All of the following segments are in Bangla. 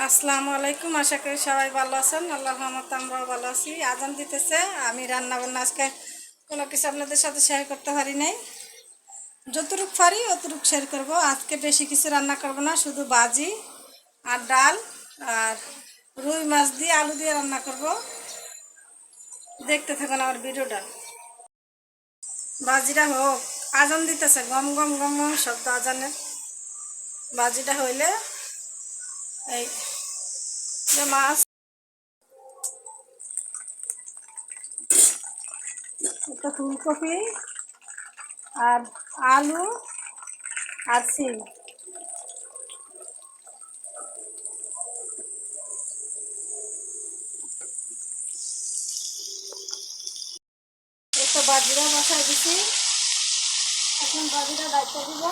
আসসালামু আলাইকুম। আশা করি সবাই ভালো আছেন। আল্লাহর রহমতে আমরাও ভালো আছি। আজান দিতেছে, আমি রান্না বান্না আজকে কোনো কিছু আপনাদের সাথে শেয়ার করতে পারি নাই। যতটুকু পারি অতটুকু শেয়ার করব। আজকে বেশি কিছু রান্না করব না, শুধু ভাজি আর ডাল আর রুই মাছ দিয়ে আলু দিয়ে রান্না করব। দেখতে থাকুন আমার ভিডিওটা। ভাজিটা হোক, আজান দিতেছে, গম গম গম গম শব্দ আজানের। ভাজিটা হইলে এই যে মাছ, একটা ফুলকপি আর আলু আর সিম, একটা বাজিরা বসাই দিছি। এখন বাজিরা দায়িত্ব দিব।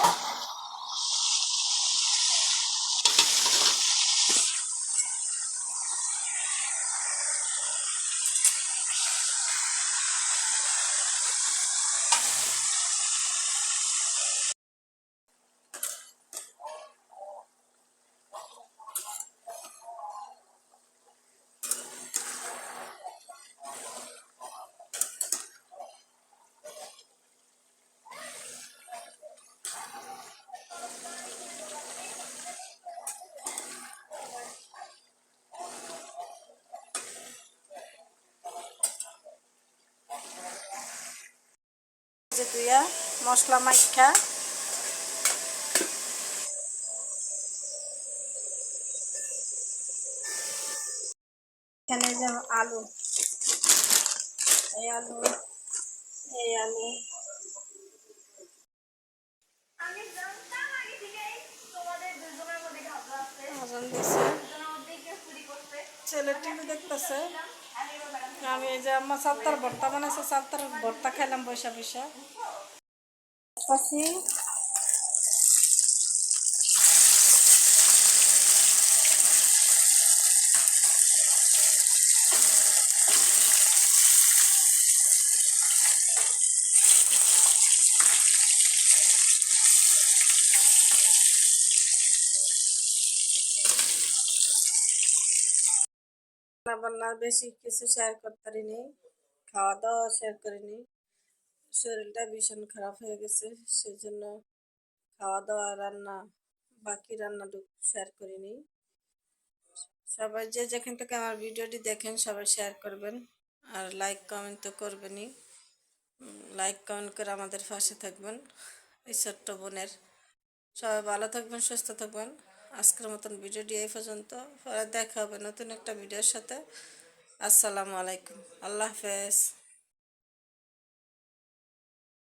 যে দুইয়া মশলা মাইখা এখানে যে আলু, এই আলু, এই আলু আজান দিছে, ছেলে টিভি দেখতেছে। আমি এই যে আমার সাত্তার ভর্তা বানাইছে, সাত্তার ভর্তা খাইলাম বৈশা বৈশা। রান্না বান্না বেশি কিছু শেয়ার করতে পারিনি, খাওয়া দাওয়া শেয়ার করিনি। শরীরটা ভীষণ খারাপ হয়ে গেছে, সেই জন্য খাওয়া দাওয়া রান্না বাকি রান্নাটুকু শেয়ার করিনি। সবাই যে যেখান থেকে আমার ভিডিওটি দেখেন সবাই শেয়ার করবেন আর লাইক কমেন্ট তো করবেনই। লাইক কমেন্ট করে আমাদের পাশে থাকবেন এই ছোট্ট বোনের। সবাই ভালো থাকবেন, সুস্থ থাকবেন। আজকের মতন ভিডিওটি এই পর্যন্ত, পরে দেখা হবে নতুন একটা ভিডিওর সাথে। আসসালামু আলাইকুম, আল্লাহ হাফেজ।